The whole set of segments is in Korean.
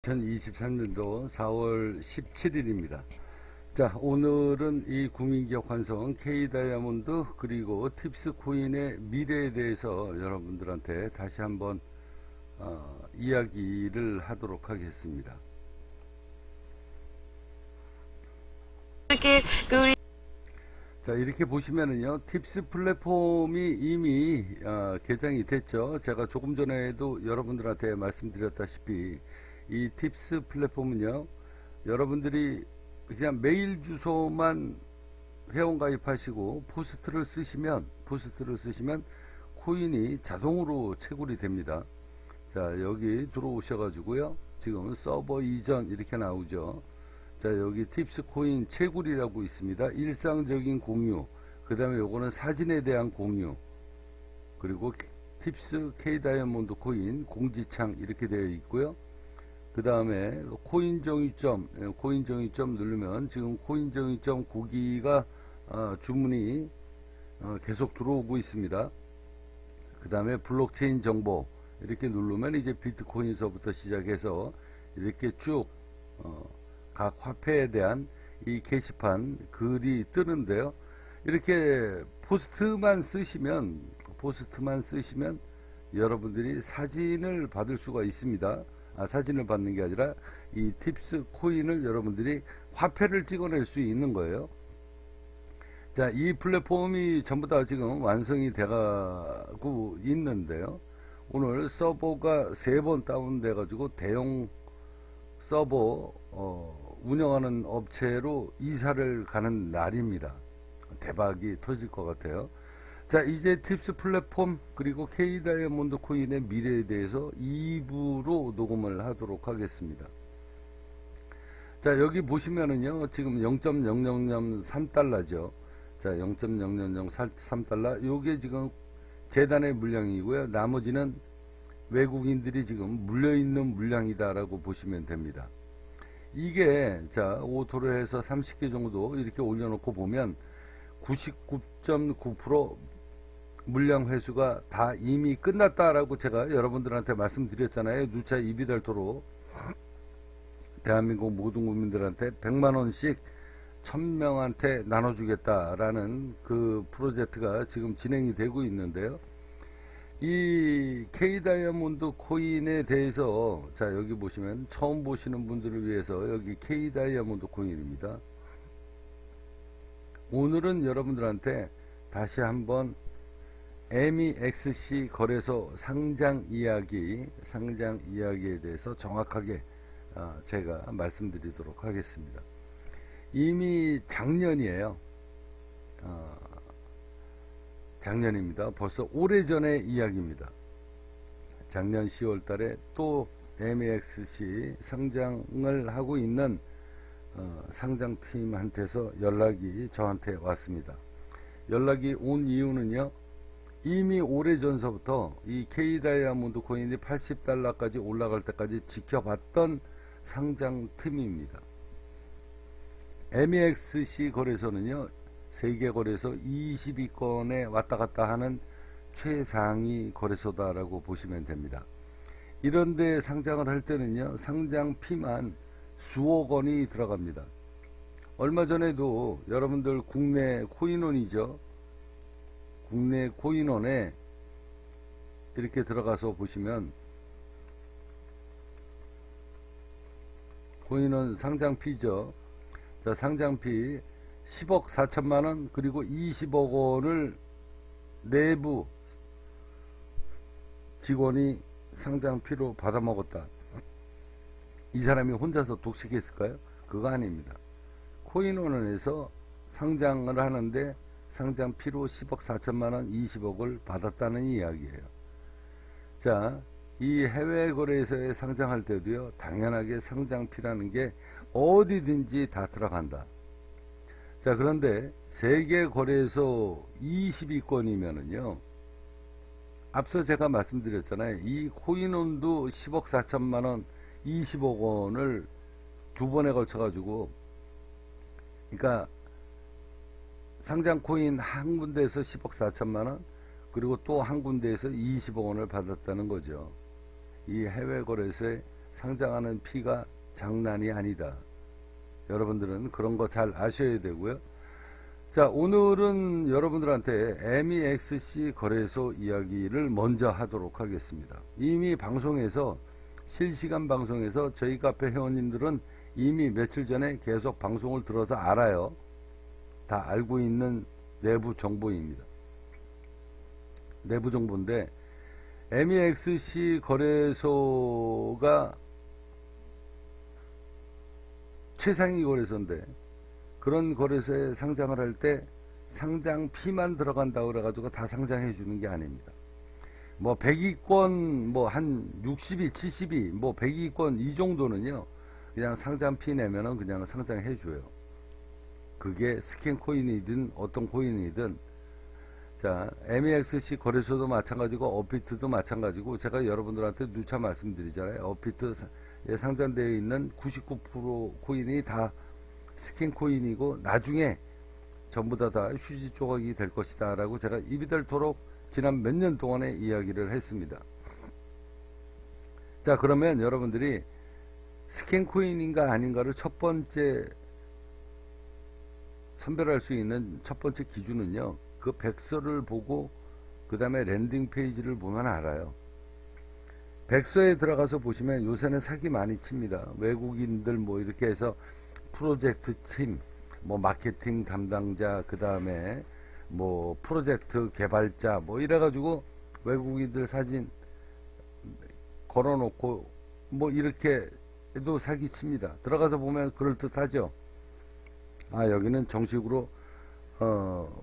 2023년도 4월 17일입니다. 자, 오늘은 이 국민기업 환성 K다이아몬드 그리고 팁스 코인의 미래에 대해서 여러분들한테 다시 한번 이야기를 하도록 하겠습니다. 자, 이렇게 보시면은요, 팁스 플랫폼이 이미 개장이 됐죠. 제가 조금 전에도 여러분들한테 말씀드렸다시피 이 팁스 플랫폼은요, 여러분들이 그냥 메일 주소만 회원 가입하시고 포스트를 쓰시면 코인이 자동으로 채굴이 됩니다. 자, 여기 들어오셔 가지고요, 지금 서버 이전 이렇게 나오죠. 자, 여기 팁스 코인 채굴이라고 있습니다. 일상적인 공유, 그 다음에 요거는 사진에 대한 공유, 그리고 팁스 K 다이아몬드 코인 공지창 이렇게 되어 있고요. 그 다음에 코인 정의점 누르면 지금 코인 정의점 고기가 주문이 계속 들어오고 있습니다. 그 다음에 블록체인 정보 이렇게 누르면 이제 비트코인서부터 시작해서 이렇게 쭉 각 화폐에 대한 이 게시판 글이 뜨는데요. 이렇게 포스트만 쓰시면 여러분들이 사진을 받을 수가 있습니다. 사진을 받는 게 아니라 이 팁스 코인을 여러분들이 화폐를 찍어낼 수 있는 거예요. 자, 이 플랫폼이 전부 다 지금 완성이 돼가고 있는데요. 오늘 서버가 3번 다운돼 가지고 대형 서버 운영하는 업체로 이사를 가는 날입니다. 대박이 터질 것 같아요. 자, 이제 팁스 플랫폼 그리고 K 다이아몬드 코인의 미래에 대해서 2부로 녹음을 하도록 하겠습니다. 자, 여기 보시면은요, 지금 0.0003달러죠. 자, 0.0003달러. 요게 지금 재단의 물량이고요. 나머지는 외국인들이 지금 물려있는 물량이다라고 보시면 됩니다. 이게, 자, 오토로에서 30개 정도 이렇게 올려놓고 보면 99.9% 물량 회수가 다 이미 끝났다라고 제가 여러분들한테 말씀드렸잖아요. 누차 입이 닳도록 대한민국 모든 국민들한테 100만원씩 1000명한테 나눠주겠다라는 그 프로젝트가 지금 진행이 되고 있는데요. 이 K 다이아몬드 코인에 대해서, 자, 여기 보시면 처음 보시는 분들을 위해서 여기 K 다이아몬드 코인입니다. 오늘은 여러분들한테 다시 한번 MEXC 거래소 상장 이야기에 대해서 정확하게 제가 말씀드리도록 하겠습니다. 이미 작년이에요. 작년입니다. 벌써 오래전의 이야기입니다. 작년 10월 달에 또 MEXC 상장을 하고 있는 상장팀한테서 연락이 저한테 왔습니다. 연락이 온 이유는요, 이미 오래전서부터 이 K 다이아몬드 코인이 80달러까지 올라갈 때까지 지켜봤던 상장팀입니다. MEXC 거래소는요, 세계 거래소 22건에 왔다 갔다 하는 최상위 거래소다라고 보시면 됩니다. 이런데 상장을 할 때는요, 상장피만 수억 원이 들어갑니다. 얼마 전에도 여러분들 국내 코인원이죠. 국내 코인원에 이렇게 들어가서 보시면 코인원 상장피죠. 자, 상장피 10억 4천만원 그리고 20억 원을 내부 직원이 상장피로 받아먹었다. 이 사람이 혼자서 독식했을까요? 그거 아닙니다. 코인원에서 상장을 하는데 상장피로 10억 4천만원 20억을 받았다는 이야기예요. 자, 이 해외 거래소에 상장할 때도요, 당연하게 상장피라는 게 어디든지 다 들어간다. 자, 그런데 세계 거래소 22건이면은요, 앞서 제가 말씀드렸잖아요. 이 코인원도 10억 4천만원 20억 원을 두 번에 걸쳐 가지고, 그러니까 상장 코인 한 군데에서 10억 4천만원 그리고 또 한 군데에서 20억 원을 받았다는 거죠. 이 해외 거래소에 상장하는 피가 장난이 아니다. 여러분들은 그런 거 잘 아셔야 되고요. 자, 오늘은 여러분들한테 MEXC 거래소 이야기를 먼저 하도록 하겠습니다. 이미 방송에서 실시간 방송에서 저희 카페 회원님들은 이미 며칠 전에 계속 방송을 들어서 알아요. 다 알고 있는 내부 정보입니다. 내부 정보인데 MEXC 거래소가 최상위 거래소인데 그런 거래소에 상장을 할 때 상장 피만 들어간다고 그래가지고 다 상장해 주는 게 아닙니다. 뭐 100위권 뭐 한 60위 70위 뭐 100위권 이 정도는요 그냥 상장 피 내면은 그냥 상장해 줘요. 그게 스캔 코인이든 어떤 코인이든. 자, MEXC 거래소도 마찬가지고 업비트도 마찬가지고 제가 여러분들한테 누차 말씀드리잖아요. 업비트에 상장되어 있는 99% 코인이 다 스캔 코인이고 나중에 전부 다 휴지 조각이 될 것이다 라고 제가 입이 닳도록 지난 몇 년 동안의 이야기를 했습니다. 자, 그러면 여러분들이 스캔 코인인가 아닌가를 첫 번째 선별할 수 있는 첫 번째 기준은요, 그 백서를 보고 그 다음에 랜딩 페이지를 보면 알아요. 백서에 들어가서 보시면 요새는 사기 많이 칩니다. 외국인들 뭐 이렇게 해서 프로젝트 팀, 뭐 마케팅 담당자, 그 다음에 뭐 프로젝트 개발자, 뭐 이래가지고 외국인들 사진 걸어놓고 뭐 이렇게도 사기칩니다. 들어가서 보면 그럴듯하죠. 아, 여기는 정식으로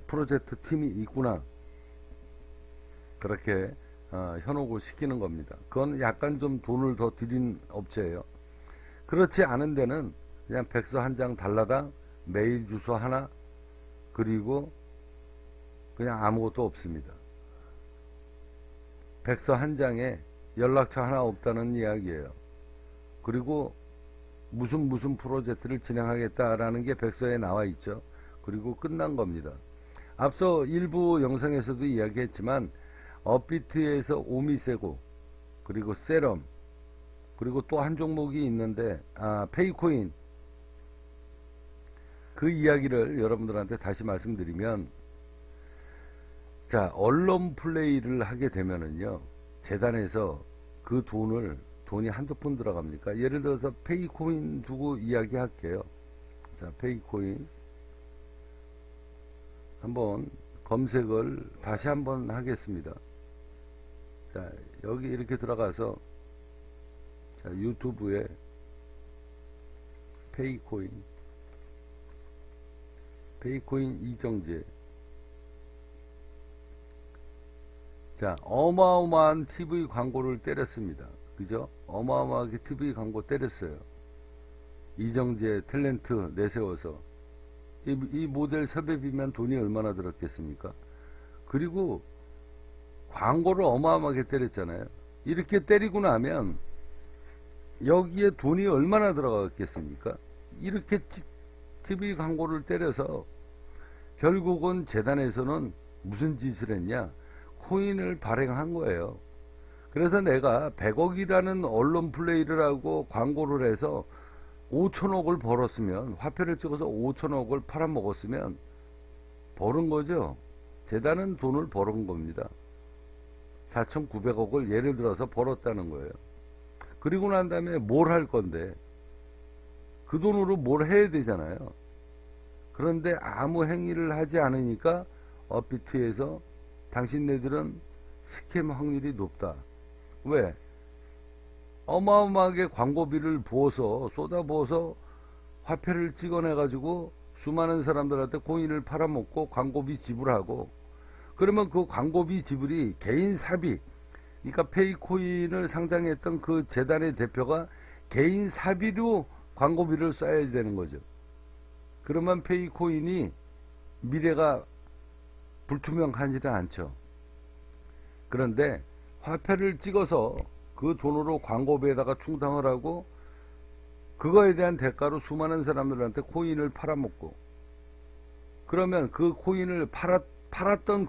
프로젝트 팀이 있구나. 그렇게 현혹을 시키는 겁니다. 그건 약간 좀 돈을 더 들인 업체예요. 그렇지 않은 데는 그냥 백서 한 장 달라당 메일 주소 하나 그리고 그냥 아무것도 없습니다. 백서 한 장에 연락처 하나 없다는 이야기예요. 그리고 무슨 프로젝트를 진행하겠다라는 게 백서에 나와 있죠. 그리고 끝난 겁니다. 앞서 일부 영상에서도 이야기했지만 업비트에서 오미세고 그리고 세럼 그리고 또 한 종목이 있는데 페이코인, 그 이야기를 여러분들한테 다시 말씀드리면, 자, 언론 플레이를 하게 되면은요 재단에서 그 돈이 한두 푼 들어갑니까? 예를 들어서 페이코인 두고 이야기할게요. 자, 페이코인 한번 검색을 다시 한번 하겠습니다. 자, 여기 이렇게 들어가서 자, 유튜브에 페이코인 이정재. 자, 어마어마한 TV 광고를 때렸습니다. 그죠? 어마어마하게 TV 광고 때렸어요. 이정재 탤런트 내세워서. 이 모델 섭외비면 돈이 얼마나 들었겠습니까? 그리고 광고를 어마어마하게 때렸잖아요. 이렇게 때리고 나면 여기에 돈이 얼마나 들어갔겠습니까? 이렇게 TV 광고를 때려서 결국은 재단에서는 무슨 짓을 했냐? 코인을 발행한 거예요. 그래서 내가 100억이라는 언론 플레이를 하고 광고를 해서 5천억을 벌었으면, 화폐를 찍어서 5천억을 팔아먹었으면 벌은 거죠. 재단은 돈을 벌은 겁니다. 4,900억을 예를 들어서 벌었다는 거예요. 그리고 난 다음에 뭘 할 건데, 그 돈으로 뭘 해야 되잖아요. 그런데 아무 행위를 하지 않으니까 업비트에서 당신네들은 스캠 확률이 높다. 왜? 어마어마하게 광고비를 쏟아부어서 화폐를 찍어내가지고 수많은 사람들한테 코인을 팔아먹고 광고비 지불하고, 그러면 그 광고비 지불이 개인 사비, 그러니까 페이코인을 상장했던 그 재단의 대표가 개인 사비로 광고비를 써야 되는 거죠. 그러면 페이코인이 미래가 불투명하지는 않죠. 그런데 화폐를 찍어서 그 돈으로 광고비에다가 충당을 하고 그거에 대한 대가로 수많은 사람들한테 코인을 팔아먹고, 그러면 그 코인을 팔았던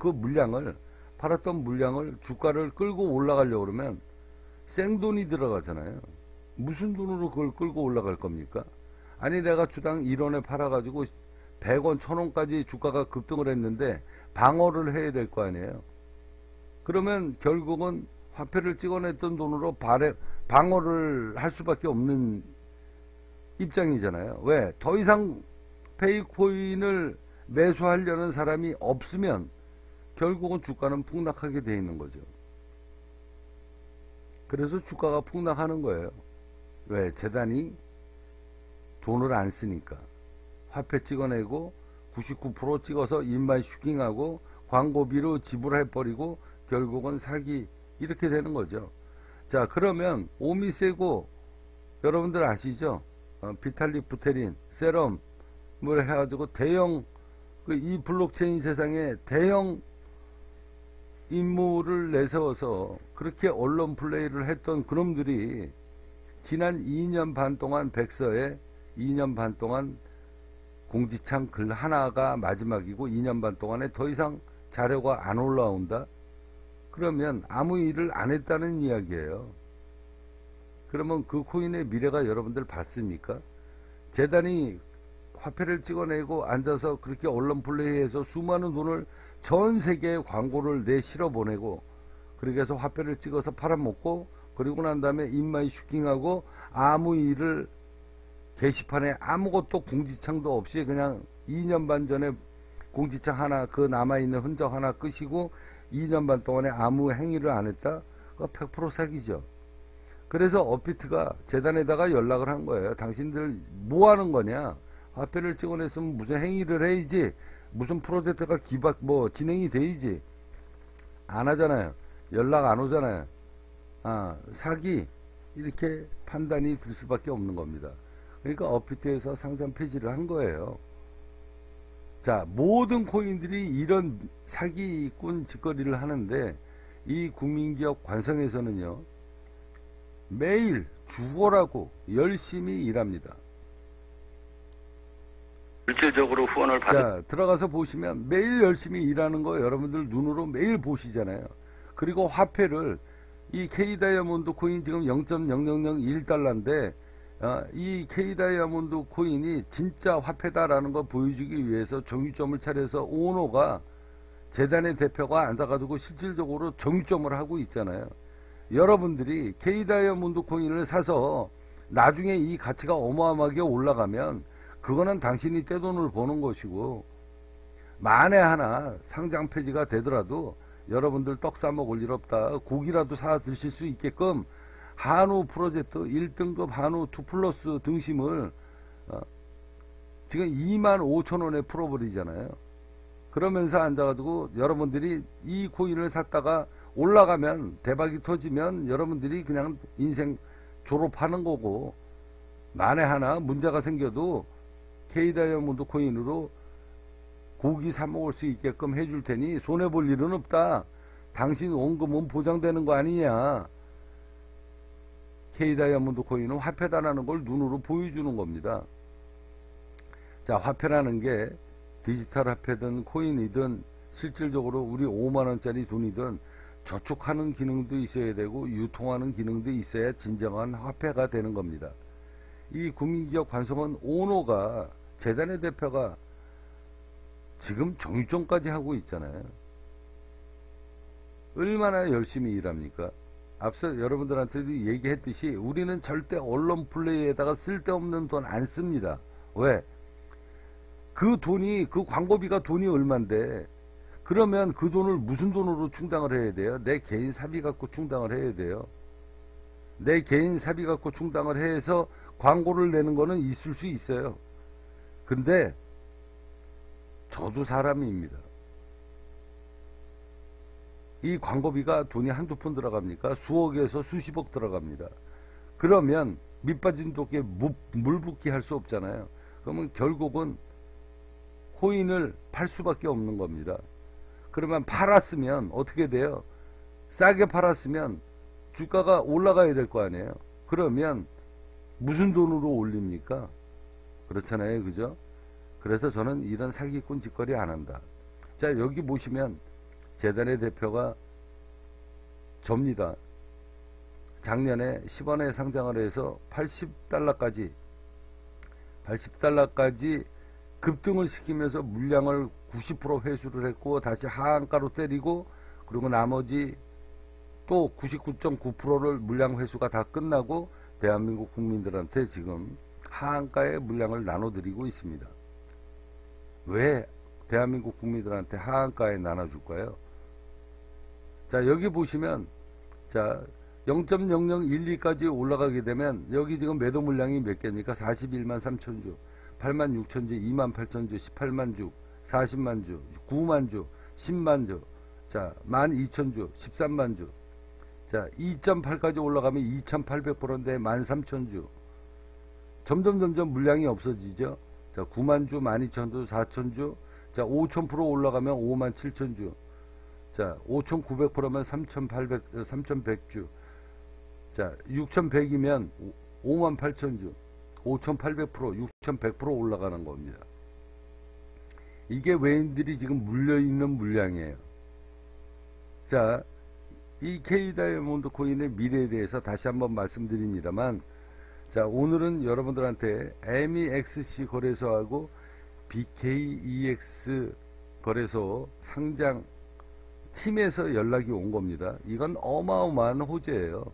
물량을 주가를 끌고 올라가려고 그러면 생돈이 들어가잖아요. 무슨 돈으로 그걸 끌고 올라갈 겁니까? 아니 내가 주당 1원에 팔아가지고 100원, 1000원까지 주가가 급등을 했는데 방어를 해야 될 거 아니에요. 그러면 결국은 화폐를 찍어냈던 돈으로 방어를 할 수밖에 없는 입장이잖아요. 왜? 더 이상 페이코인을 매수하려는 사람이 없으면 결국은 주가는 폭락하게 돼 있는 거죠. 그래서 주가가 폭락하는 거예요. 왜? 재단이 돈을 안 쓰니까. 화폐 찍어내고 99% 찍어서 인바이 슈킹하고 광고비로 지불해버리고 결국은 사기, 이렇게 되는 거죠. 자, 그러면 오미세고 여러분들 아시죠? 비탈릭 부테린, 세럼을 해가지고 대형, 이 블록체인 세상에 대형 임무를 내세워서 그렇게 언론 플레이를 했던 그놈들이 지난 2년 반 동안 백서에 2년 반 동안 공지창 글 하나가 마지막이고 2년 반 동안에 더 이상 자료가 안 올라온다? 그러면 아무 일을 안 했다는 이야기예요. 그러면 그 코인의 미래가 여러분들 봤습니까? 재단이 화폐를 찍어내고 앉아서 그렇게 언론 플레이해서 수많은 돈을 전 세계에 광고를 내실어 보내고 그렇게 해서 화폐를 찍어서 팔아먹고 그리고 난 다음에 인마이 슈킹하고 아무 일을 게시판에 아무것도 공지창도 없이 그냥 2년 반 전에 공지창 하나 그 남아있는 흔적 하나 끄시고 2년 반 동안에 아무 행위를 안 했다? 그거 100% 사기죠. 그래서 업비트가 재단에다가 연락을 한 거예요. 당신들 뭐 하는 거냐? 화폐를 찍어냈으면 무슨 행위를 해야지. 무슨 프로젝트가 진행이 돼야지. 안 하잖아요. 연락 안 오잖아요. 사기. 이렇게 판단이 들 수밖에 없는 겁니다. 그러니까 업비트에서 상장 폐지를 한 거예요. 자, 모든 코인들이 이런 사기꾼 짓거리를 하는데 이 국민기업 관성에서는요, 매일 죽어라고 열심히 일합니다. 실질적으로 후원을 받은. 자, 들어가서 보시면 매일 열심히 일하는 거 여러분들 눈으로 매일 보시잖아요. 그리고 화폐를 이 K다이아몬드 코인 지금 0.0001달러인데 이 K다이아몬드 코인이 진짜 화폐다라는 거 보여주기 위해서 정유점을 차려서 오너가 재단의 대표가 앉아가지고 실질적으로 정유점을 하고 있잖아요. 여러분들이 K다이아몬드 코인을 사서 나중에 이 가치가 어마어마하게 올라가면 그거는 당신이 떼돈을 버는 것이고 만에 하나 상장 폐지가 되더라도 여러분들 떡 싸먹을 일 없다. 고기라도 사 드실 수 있게끔 한우 프로젝트 1등급 한우 2플러스 등심을 지금 25,000원에 풀어버리잖아요. 그러면서 앉아가지고 여러분들이 이 코인을 샀다가 올라가면 대박이 터지면 여러분들이 그냥 인생 졸업하는 거고 만에 하나 문제가 생겨도 K다이아몬드 코인으로 고기 사 먹을 수 있게끔 해줄 테니 손해볼 일은 없다. 당신 원금은 보장되는 거 아니냐. K다이아몬드 코인은 화폐다라는 걸 눈으로 보여주는 겁니다. 자, 화폐라는 게 디지털 화폐든 코인이든 실질적으로 우리 5만원짜리 돈이든 저축하는 기능도 있어야 되고 유통하는 기능도 있어야 진정한 화폐가 되는 겁니다. 이 국민기업 관성은 오너가 재단의 대표가 지금 정유점까지 하고 있잖아요. 얼마나 열심히 일합니까? 앞서 여러분들한테도 얘기했듯이 우리는 절대 언론 플레이에다가 쓸데없는 돈 안 씁니다. 왜? 그 돈이, 그 광고비가 돈이 얼만데 그러면 그 돈을 무슨 돈으로 충당을 해야 돼요? 내 개인 사비 갖고 충당을 해야 돼요. 내 개인 사비 갖고 충당을 해서 광고를 내는 거는 있을 수 있어요. 근데 저도 사람입니다. 이 광고비가 돈이 한두 푼 들어갑니까? 수억에서 수십억 들어갑니다. 그러면 밑빠진 독에 물 붓기 할 수 없잖아요. 그러면 결국은 코인을 팔 수밖에 없는 겁니다. 그러면 팔았으면 어떻게 돼요? 싸게 팔았으면 주가가 올라가야 될 거 아니에요. 그러면 무슨 돈으로 올립니까? 그렇잖아요. 그죠? 그래서 저는 이런 사기꾼 짓거리 안 한다. 자, 여기 보시면 재단의 대표가 접니다. 작년에 10원에 상장을 해서 80달러까지 급등을 시키면서 물량을 90% 회수를 했고 다시 하한가로 때리고 그리고 나머지 또 99.9%를 물량 회수가 다 끝나고 대한민국 국민들한테 지금 하한가의 물량을 나눠드리고 있습니다. 왜 대한민국 국민들한테 하한가에 나눠줄까요? 자, 여기 보시면 자 0.0012까지 올라가게 되면 여기 지금 매도 물량이 몇 개입니까? 41만 3천 주, 8만 6천 주, 2만 8천 주, 18만 주, 40만 주, 9만 주, 10만 주, 자 12,000 주, 13만 주, 자 2.8까지 올라가면 2,800%인데 13,000주. 점점 물량이 없어지죠. 자 9만 주, 12,000주, 4,000주, 자 5,000% 올라가면 5만 7,000주. 자 5,900%면 3,100주. 자 6,100이면 5만 8,000주. 5,800%, 6,100% 올라가는 겁니다. 이게 외인들이 지금 물려있는 물량이에요. 자, 이 K다이아몬드 코인의 미래에 대해서 다시 한번 말씀드립니다만, 자, 오늘은 여러분들한테 MEXC 거래소하고 BKEX 거래소 상장 팀에서 연락이 온 겁니다. 이건 어마어마한 호재예요.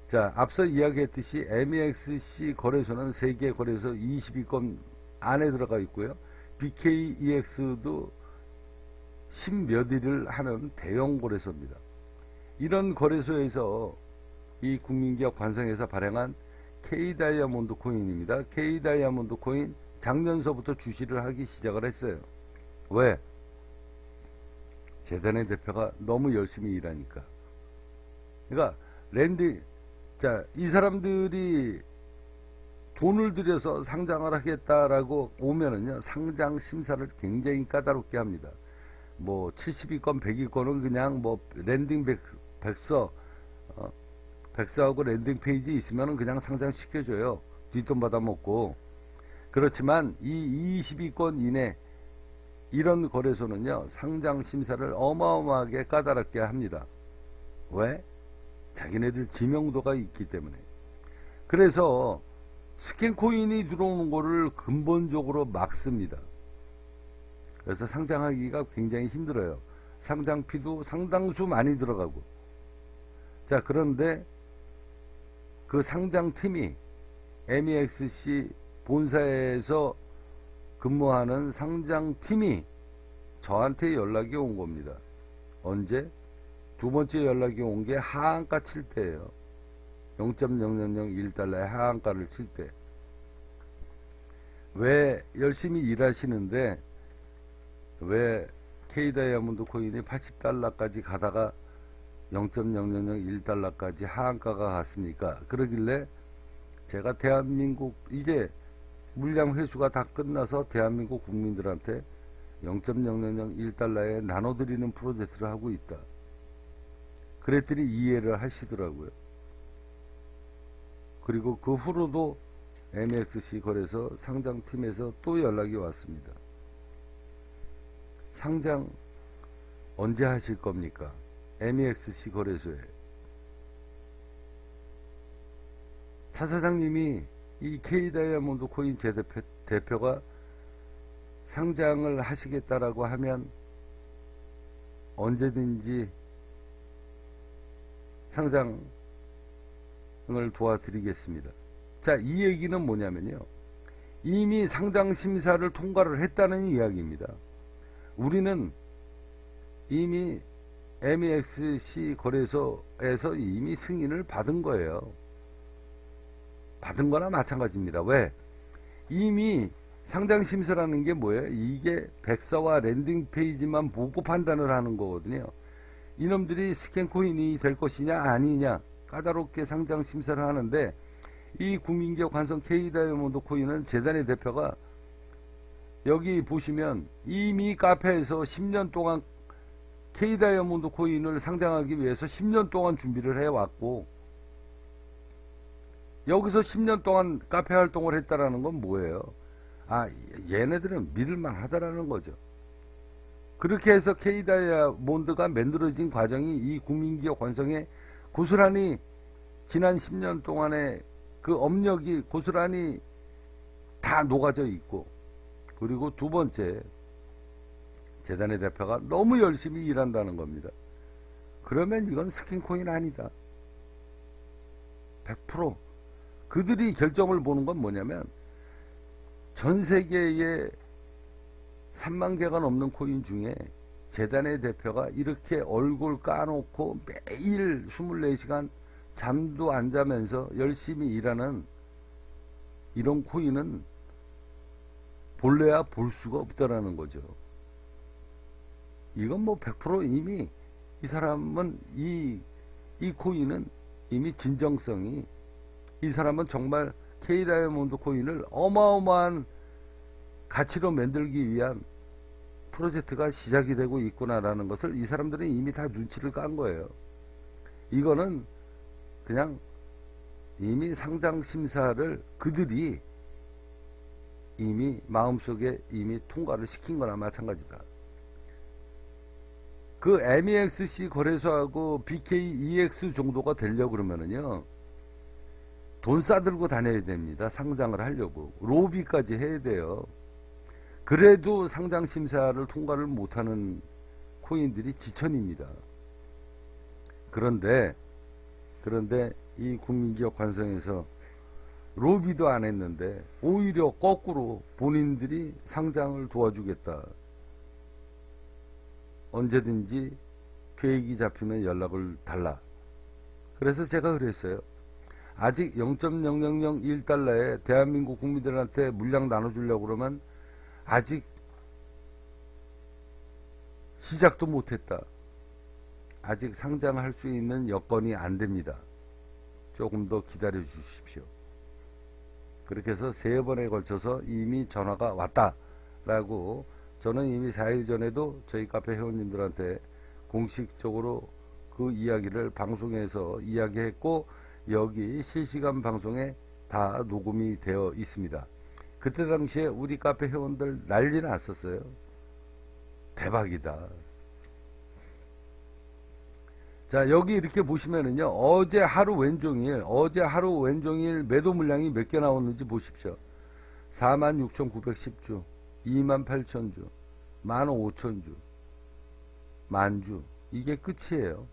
자, 앞서 이야기했듯이 MEXC 거래소는 세계 거래소 20위권 안에 들어가 있고요. BKEX도 10몇 위를 하는 대형 거래소입니다. 이런 거래소에서 이 국민기업 관성에서 발행한 K다이아몬드 코인입니다. K다이아몬드 코인 작년서부터 주시를 하기 시작을 했어요. 왜? 재단의 대표가 너무 열심히 일하니까. 그러니까 자, 이 사람들이 돈을 들여서 상장을 하겠다라고 오면은요, 상장 심사를 굉장히 까다롭게 합니다. 뭐 70위권, 100위권은 그냥 뭐 랜딩 백서하고 랜딩 페이지 있으면은 그냥 상장시켜줘요. 뒷돈 받아먹고. 그렇지만 이 20위권 이내 이런 거래소는요, 상장 심사를 어마어마하게 까다롭게 합니다. 왜? 자기네들 지명도가 있기 때문에. 그래서 스캔코인이 들어오는 거를 근본적으로 막습니다. 그래서 상장하기가 굉장히 힘들어요. 상장피도 상당수 많이 들어가고. 자, 그런데 그 상장팀이 MEXC 본사에서 근무하는 상장팀이 저한테 연락이 온 겁니다. 언제? 두 번째 연락이 온 게 하한가 칠 때예요. 0.0001달러의 하한가를 칠 때. 왜 열심히 일하시는데 왜 K다이아몬드 코인이 80달러까지 가다가 0.0001달러까지 하한가가 갔습니까? 그러길래 제가 대한민국 이제 물량 회수가 다 끝나서 대한민국 국민들한테 0.0001달러에 나눠드리는 프로젝트를 하고 있다. 그랬더니 이해를 하시더라고요. 그리고 그 후로도 MEXC 거래소 상장팀에서 또 연락이 왔습니다. 상장 언제 하실 겁니까? MEXC 거래소에. 차 사장님이 이 K다이아몬드 코인 대표가 상장을 하시겠다라고 하면 언제든지 상장을 도와드리겠습니다. 자, 이 얘기는 뭐냐면요. 이미 상장 심사를 통과를 했다는 이야기입니다. 우리는 이미 MEXC 거래소에서 이미 승인을 받은 거예요. 받은 거나 마찬가지입니다. 왜? 이미 상장 심사라는 게 뭐예요? 이게 백서와 랜딩 페이지만 보고 판단을 하는 거거든요. 이놈들이 스캔코인이 될 것이냐 아니냐 까다롭게 상장 심사를 하는데, 이 국민기업 관성 K다이아몬드 코인은 재단의 대표가 여기 보시면 이미 카페에서 10년 동안 K다이아몬드 코인을 상장하기 위해서 10년 동안 준비를 해왔고, 여기서 10년 동안 카페 활동을 했다라는 건 뭐예요? 아, 얘네들은 믿을만 하다라는 거죠. 그렇게 해서 K다이아몬드가 만들어진 과정이 이 국민기업 관성의 고스란히 지난 10년 동안에 그 업력이 고스란히 다 녹아져 있고, 그리고 두 번째, 재단의 대표가 너무 열심히 일한다는 겁니다. 그러면 이건 스킨코인 아니다. 100% 그들이 결정을 보는 건 뭐냐면, 전 세계에 3만 개가 넘는 코인 중에 재단의 대표가 이렇게 얼굴 까놓고 매일 24시간 잠도 안 자면서 열심히 일하는 이런 코인은 볼래야 볼 수가 없다라는 거죠. 이건 뭐 100% 이미 이 사람은 이 코인은 이미 진정성이, 이 사람은 정말 K다이아몬드 코인을 어마어마한 가치로 만들기 위한 프로젝트가 시작이 되고 있구나라는 것을 이 사람들은 이미 다 눈치를 깐 거예요. 이거는 그냥 이미 상장 심사를 그들이 이미 마음속에 이미 통과를 시킨 거나 마찬가지다. 그 MEXC 거래소하고 BKEX 정도가 되려고 그러면은요, 돈 싸들고 다녀야 됩니다. 상장을 하려고. 로비까지 해야 돼요. 그래도 상장 심사를 통과를 못하는 코인들이 지천입니다. 그런데 이 국민기업 관성에서 로비도 안 했는데 오히려 거꾸로 본인들이 상장을 도와주겠다. 언제든지 계획이 잡히면 연락을 달라. 그래서 제가 그랬어요. 아직 0.0001달러에 대한민국 국민들한테 물량 나눠주려고 그러면 아직 시작도 못했다. 아직 상장할 수 있는 여건이 안 됩니다. 조금 더 기다려 주십시오. 그렇게 해서 3번에 걸쳐서 이미 전화가 왔다라고, 저는 이미 4일 전에도 저희 카페 회원님들한테 공식적으로 그 이야기를 방송에서 이야기했고, 여기 실시간 방송에 다 녹음이 되어 있습니다. 그때 당시에 우리 카페 회원들 난리 났었어요. 대박이다. 자, 여기 이렇게 보시면은요, 어제 하루 왼종일 매도 물량이 몇 개 나왔는지 보십시오. 46,910주, 28,000주, 15,000주, 만주. 이게 끝이에요.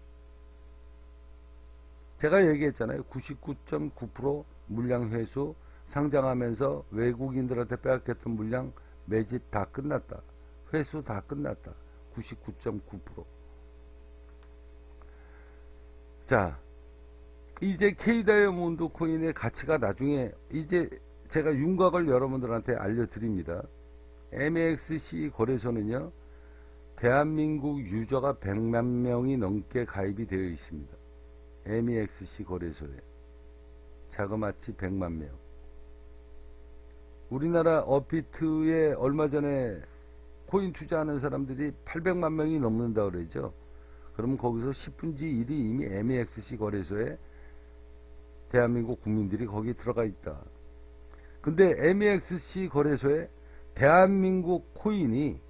제가 얘기했잖아요. 99.9% 물량 회수, 상장하면서 외국인들한테 빼앗겼던 물량 매집 다 끝났다. 회수 다 끝났다. 99.9%. 자, 이제 K다이아몬드 코인의 가치가 나중에, 이제 제가 윤곽을 여러분들한테 알려드립니다. MEXC 거래소는요, 대한민국 유저가 100만 명이 넘게 가입이 되어 있습니다. MEXC 거래소에 자그마치 100만 명. 우리나라 업비트에 얼마 전에 코인 투자하는 사람들이 800만 명이 넘는다 그러죠. 그러면 거기서 10분지 1이 이미 MEXC 거래소에 대한민국 국민들이 거기 들어가 있다. 근데 MEXC 거래소에 대한민국 코인이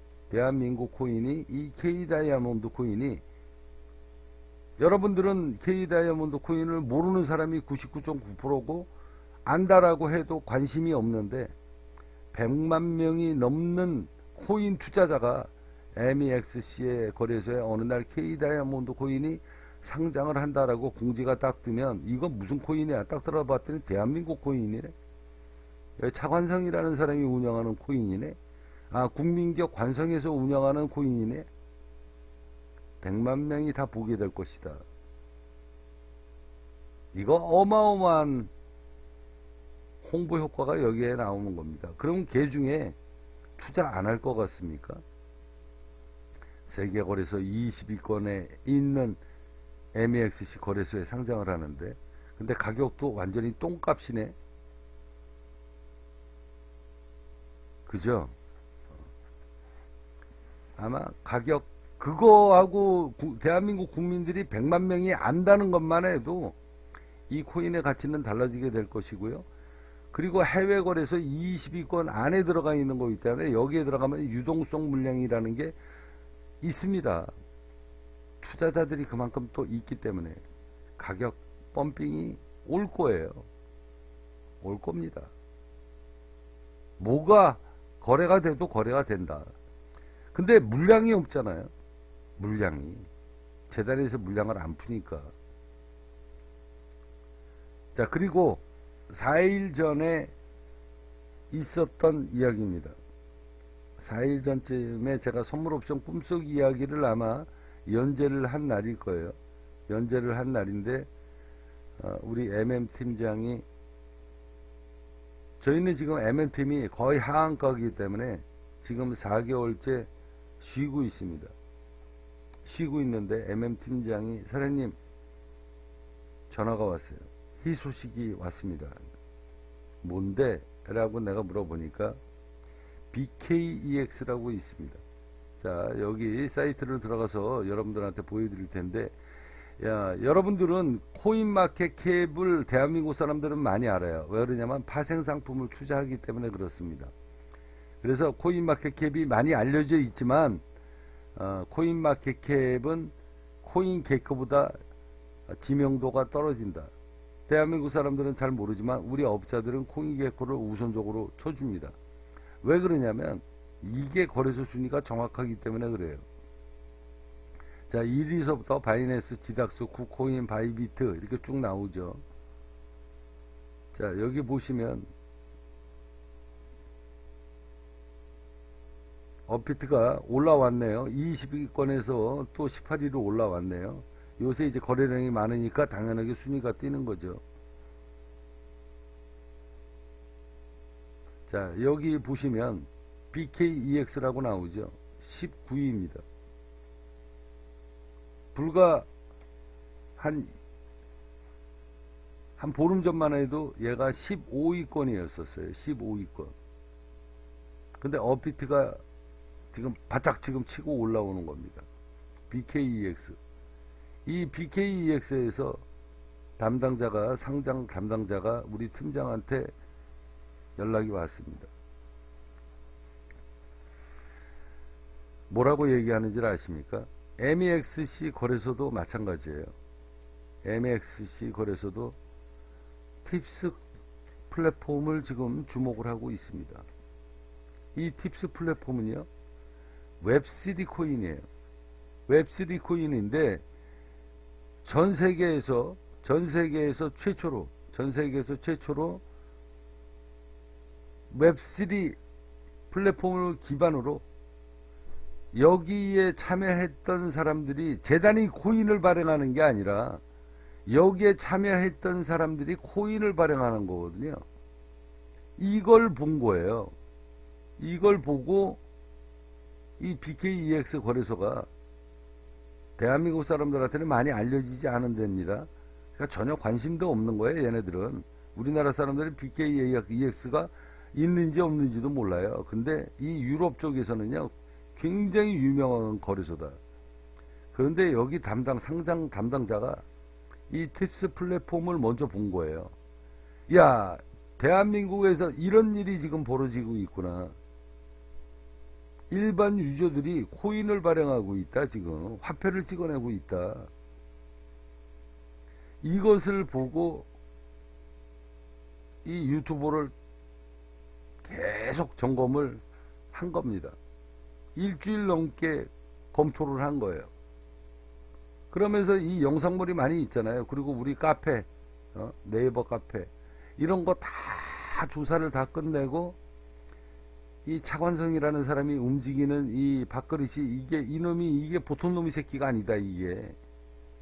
이 K다이아몬드 코인이, 여러분들은 K다이아몬드 코인을 모르는 사람이 99.9%고 안다라고 해도 관심이 없는데, 100만 명이 넘는 코인 투자자가 MEXC의 거래소에 어느 날 K다이아몬드 코인이 상장을 한다라고 공지가 딱 뜨면, 이건 무슨 코인이야? 딱 들어봤더니 대한민국 코인이네. 차관성이라는 사람이 운영하는 코인이네. 아, 국민기업 관성에서 운영하는 코인이네. 100만 명이 다 보게 될 것이다. 이거 어마어마한 홍보 효과가 여기에 나오는 겁니다. 그럼 걔 중에 투자 안 할 것 같습니까? 세계거래소 22건에 있는 MEXC 거래소에 상장을 하는데, 근데 가격도 완전히 똥값이네. 그죠? 아마 가격, 그거하고 대한민국 국민들이 100만 명이 안다는 것만 해도 이 코인의 가치는 달라지게 될 것이고요. 그리고 해외 거래소 22건 안에 들어가 있는 거기 때문에 여기에 들어가면 유동성 물량이라는 게 있습니다. 투자자들이 그만큼 또 있기 때문에. 가격 펌핑이 올 거예요. 올 겁니다. 뭐가 거래가 돼도 거래가 된다. 근데 물량이 없잖아요. 물량이. 재단에서 물량을 안 푸니까. 자, 그리고 4일 전에 있었던 이야기입니다. 4일 전쯤에 제가 선물옵션 꿈속 이야기를 아마 연재를 한 날일 거예요. 연재를 한 날인데 우리 MM팀장이, 저희는 지금 MM팀이 거의 하한가이기 때문에 지금 4개월째 쉬고 있습니다. 쉬고 있는데 MM팀장이 사장님 전화가 왔어요. 희소식이 왔습니다. 뭔데? 라고 내가 물어보니까 BKEX라고 있습니다. 자, 여기 사이트를 들어가서 여러분들한테 보여드릴 텐데, 야, 여러분들은 코인마켓캡을 대한민국 사람들은 많이 알아요. 왜 그러냐면 파생 상품을 투자하기 때문에 그렇습니다. 그래서 코인마켓캡이 많이 알려져 있지만 코인마켓캡은 코인게이커보다 지명도가 떨어진다. 대한민국 사람들은 잘 모르지만 우리 업자들은 코인게이커를 우선적으로 쳐줍니다. 왜 그러냐면 이게 거래소 순위가 정확하기 때문에 그래요. 자, 1위서부터 바이낸스, 지닥스, 쿠코인, 바이비트 이렇게 쭉 나오죠. 자, 여기 보시면 업비트가 올라왔네요. 20위권에서 또 18위로 올라왔네요. 요새 이제 거래량이 많으니까 당연하게 순위가 뛰는 거죠. 자, 여기 보시면 BKEX라고 나오죠. 19위입니다. 불과 한 보름 전만 해도 얘가 15위권이었었어요. 15위권. 근데 업비트가 지금 바짝 지금 치고 올라오는 겁니다. BKEX. 이 BKEX에서 담당자가, 상장 담당자가 우리 팀장한테 연락이 왔습니다. 뭐라고 얘기하는지 아십니까? MEXC 거래소도 마찬가지예요. MEXC 거래소도 팁스 플랫폼을 지금 주목을 하고 있습니다. 이 팁스 플랫폼은요, 웹3 코인이에요. 웹3 코인인데 전 세계에서 최초로 웹3 플랫폼을 기반으로 여기에 참여했던 사람들이 재단이 코인을 발행하는 게 아니라 여기에 참여했던 사람들이 코인을 발행하는 거거든요. 이걸 본 거예요. 이걸 보고 이 BKEX 거래소가 대한민국 사람들한테는 많이 알려지지 않은 데입니다. 그러니까 전혀 관심도 없는 거예요. 얘네들은. 우리나라 사람들은 BKEX가 있는지 없는지도 몰라요. 근데 이 유럽 쪽에서는요, 굉장히 유명한 거래소다. 그런데 여기 상장 담당자가 이 팁스 플랫폼을 먼저 본 거예요. 야, 대한민국에서 이런 일이 지금 벌어지고 있구나. 일반 유저들이 코인을 발행하고 있다. 지금 화폐를 찍어내고 있다. 이것을 보고 이 유튜버를 계속 점검을 한 겁니다. 일주일 넘게 검토를 한 거예요. 그러면서 이 영상물이 많이 있잖아요. 그리고 우리 카페, 네이버 카페 이런 거 다 조사를 다 끝내고 이 차관성이라는 사람이 움직이는 이 밥그릇이 이게 보통 놈의 새끼가 아니다 이게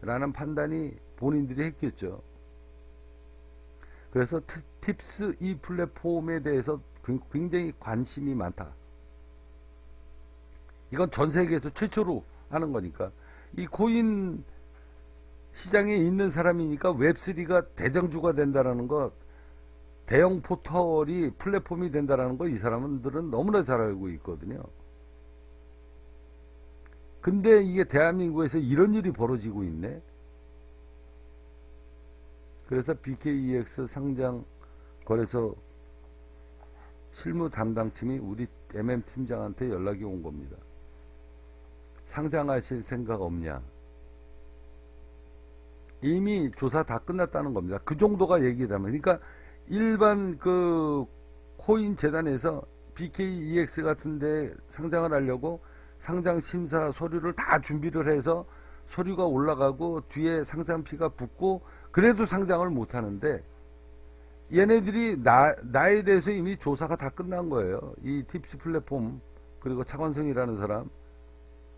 라는 판단이 본인들이 했겠죠. 그래서 팁스 이 플랫폼에 대해서 굉장히 관심이 많다. 이건 전 세계에서 최초로 하는 거니까. 이 코인 시장에 있는 사람이니까 웹3가 대장주가 된다라는 것, 대형 포털이 플랫폼이 된다라는 거 이 사람들은 너무나 잘 알고 있거든요. 근데 이게 대한민국에서 이런 일이 벌어지고 있네. 그래서 BKEX 상장 거래소 실무 담당팀이 우리 MM팀장한테 연락이 온 겁니다. 상장하실 생각 없냐? 이미 조사 다 끝났다는 겁니다. 그 정도가 얘기되면. 그러니까 일반 그 코인 재단에서 BKEX 같은데 상장을 하려고 상장 심사 서류를 다 준비를 해서 서류가 올라가고 뒤에 상장피가 붙고 그래도 상장을 못 하는데, 얘네들이 나에 대해서 이미 조사가 다 끝난 거예요. 이 팁스 플랫폼 그리고 차관성이라는 사람,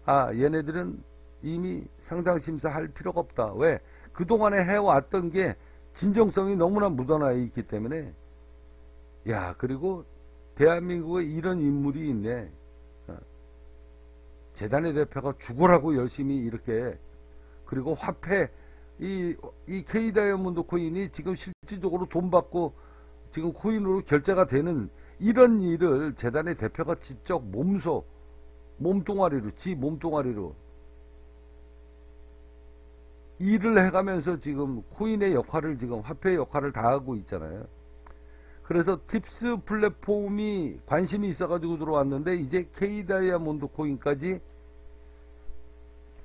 얘네들은 이미 상장 심사 할 필요가 없다. 왜? 그동안에 해왔던 게 진정성이 너무나 묻어나 있기 때문에. 그리고 대한민국에 이런 인물이 있네. 재단의 대표가 죽으라고 열심히 이렇게, 그리고 화폐, 이 K 다이아몬드 코인이 지금 실질적으로 돈 받고 지금 코인으로 결제가 되는 이런 일을 재단의 대표가 직접 몸뚱아리로 일을 해가면서 지금 코인의 역할을, 지금 화폐의 역할을 다 하고 있잖아요. 그래서 팁스 플랫폼이 관심이 있어가지고 들어왔는데, 이제 K 다이아몬드 코인까지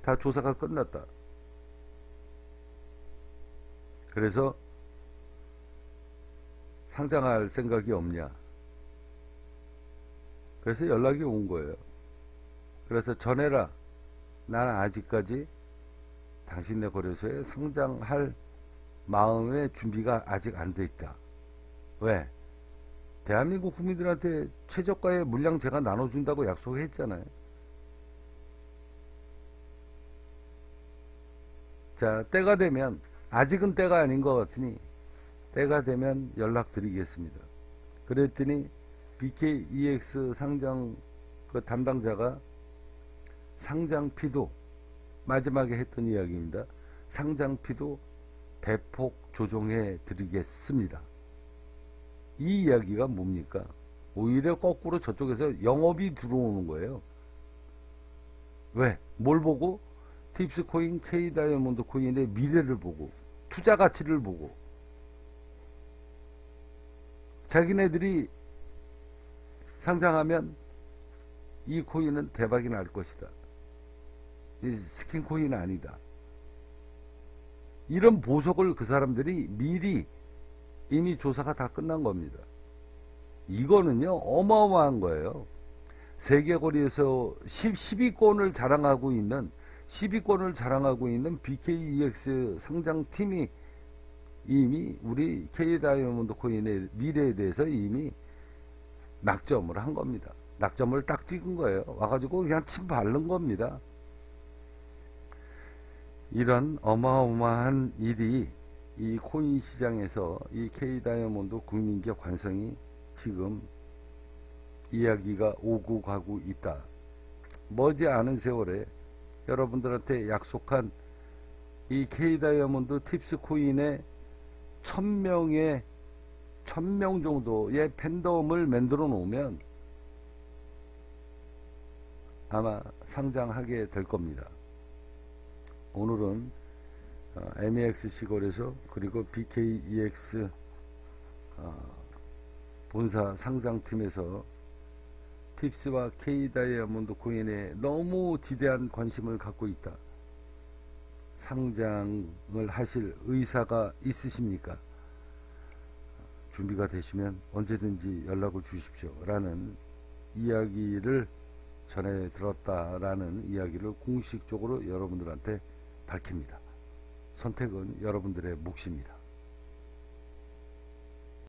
다 조사가 끝났다. 그래서 상장할 생각이 없냐. 그래서 연락이 온 거예요. 그래서 전해라. 나는 아직까지 당신네 거래소에 상장할 마음의 준비가 아직 안 돼 있다. 왜? 대한민국 국민들한테 최저가의 물량 제가 나눠준다고 약속했잖아요. 자, 때가 되면, 아직은 때가 아닌 것 같으니 때가 되면 연락드리겠습니다. 그랬더니 BKEX 상장 그 담당자가 상장피도, 마지막에 했던 이야기입니다. 상장피도 대폭 조정해 드리겠습니다. 이 이야기가 뭡니까? 오히려 거꾸로 저쪽에서 영업이 들어오는 거예요. 왜? 뭘 보고? 팁스 코인, K 다이아몬드 코인의 미래를 보고, 투자 가치를 보고, 자기네들이 상장하면 이 코인은 대박이 날 것이다. 이 스킨 코인은 아니다. 이런 보석을 그 사람들이 미리 이미 조사가 다 끝난 겁니다. 이거는요, 어마어마한 거예요. 세계거래에서 10위권을 자랑하고 있는 BKEX 상장팀이 이미 우리 K 다이아몬드 코인의 미래에 대해서 이미 낙점을 한 겁니다. 낙점을 딱 찍은 거예요. 와가지고 그냥 침 바른 겁니다. 이런 어마어마한 일이 이 코인 시장에서 이 K 다이아몬드 국민기업 관성이 지금 이야기가 오고 가고 있다. 머지않은 세월에 여러분들한테 약속한 이 K 다이아몬드 팁스 코인의 1000명 정도의 팬덤을 만들어 놓으면 아마 상장하게 될 겁니다. 오늘은 MEX 시거래소 그리고 BKEX 본사 상장팀에서 팁스와 K 다이아몬드 코인에 너무 지대한 관심을 갖고 있다. 상장을 하실 의사가 있으십니까? 준비가 되시면 언제든지 연락을 주십시오. 라는 이야기를 전해 들었다라는 이야기를 공식적으로 여러분들한테 밝힙니다. 선택은 여러분들의 몫입니다.